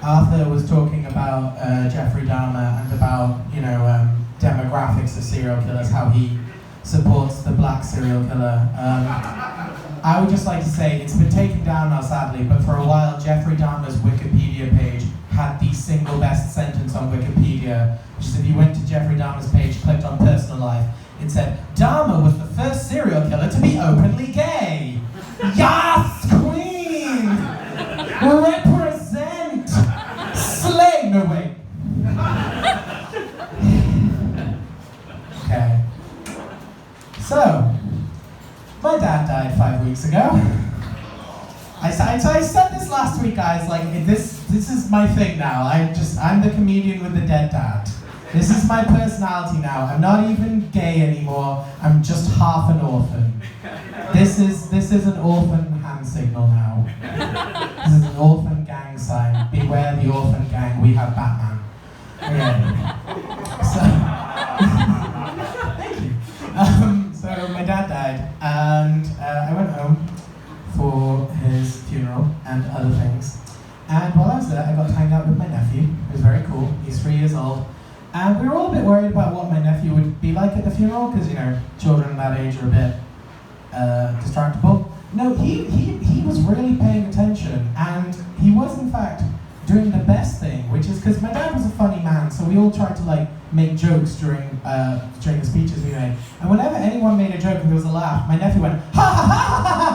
Arthur was talking about Jeffrey Dahmer and about, demographics of serial killers, how he supports the black serial killer. I would just like to say, it's been taken down now sadly, but for a while Jeffrey Dahmer's Wikipedia page had the single best sentence on Wikipedia, which is if you went to Jeffrey Dahmer's page, clicked on personal life, it said, "Dahmer was the first serial killer to be openly gay." Yes, queen! Represent! Slay! No, wait. Okay. So, my dad died 5 weeks ago. I said this last week, guys, like, this is my thing now. I'm the comedian with the dead dad. This is my personality now. I'm not even gay anymore. I'm just half an orphan. This is an orphan hand signal now. This is an orphan gang sign. Beware the orphan gang. We have Batman. Okay. So, thank you. So my dad died, and I went home for his funeral and other things. And while I was there, I got to hang out with my nephew. It was very cool. He's 3 years old. And we were all a bit worried about what my nephew would be like at the funeral, because, children that age are a bit distractible. No, he was really paying attention, and he was, in fact, doing the best thing, which is, because my dad was a funny man, so we all tried to, make jokes during the speeches we made. And whenever anyone made a joke and there was a laugh, my nephew went, "Ha ha ha ha ha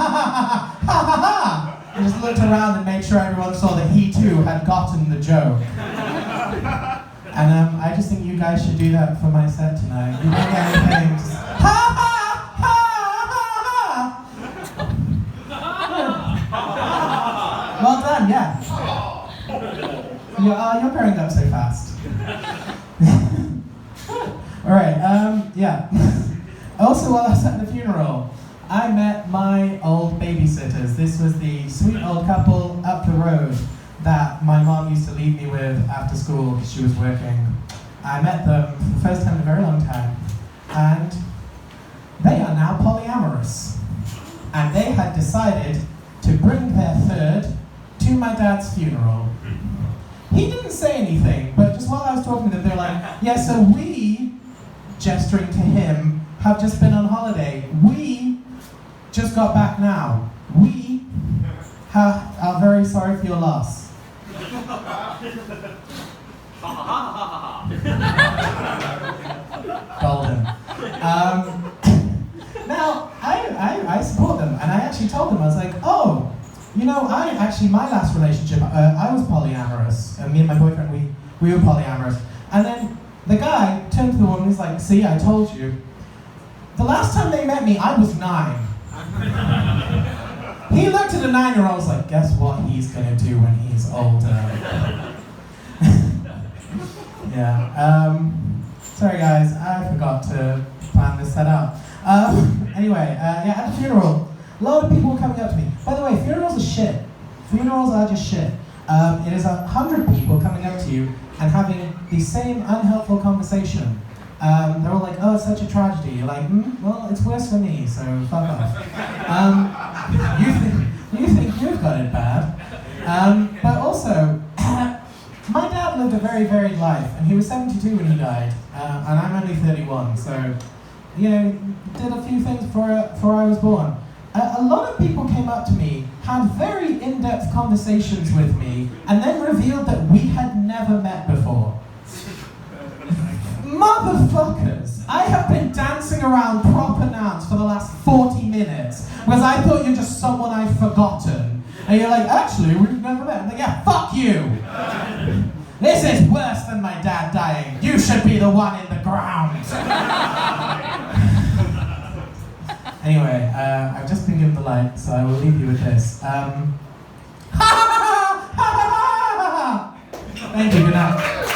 ha ha ha!" and just looked around and made sure everyone saw that he too had gotten the joke. And I just think you guys should do that for my set tonight. You don't get anything, just ha ha ha ha ha! Well done, yeah. You're growing up so fast. Alright, yeah. Also, while I was at the funeral, I met my old babysitters. This was the sweet old couple up the road that my mom used to leave me with after school because she was working. I met them for the first time in a very long time, and they are now polyamorous. And they had decided to bring their third to my dad's funeral. He didn't say anything, but just while I was talking to them, they were like, "Yeah, so we," gesturing to him, "have just been on holiday. We just got back now. We are very sorry for your loss." Golden. Now, I support them, and I actually told them, I was like, "Oh, my last relationship, I was polyamorous, and me and my boyfriend, we were polyamorous." And then the guy turned to the woman, he's like, "See, I told you. The last time they met me, I was 9. He looked at a 9-year-old, was like, "Guess what he's gonna do when he's older?" Yeah. Sorry guys, I forgot to plan this set out. Anyway, at the funeral, a lot of people were coming up to me. By the way, funerals are shit. Funerals are just shit. It is 100 people coming up to you and having the same unhelpful conversation. They're all like, "Oh, it's such a tragedy." You're like, "Well, it's worse for me, so fuck off." You think you've got it bad. But also, my dad lived a very varied life, and he was 72 when he died, and I'm only 31, so, did a few things before I was born. A lot of people came up to me, had very in-depth conversations with me, and then revealed that we had never met before. Motherfuckers! I have been dancing around proper nouns for the last 40 minutes because I thought you're just someone I've forgotten. And you're like, "Actually, we've never met." I'm like, "Yeah, fuck you! This is worse than my dad dying. You should be the one in the ground." Anyway, I've just been given the light, so I will leave you with this. Thank you, good night.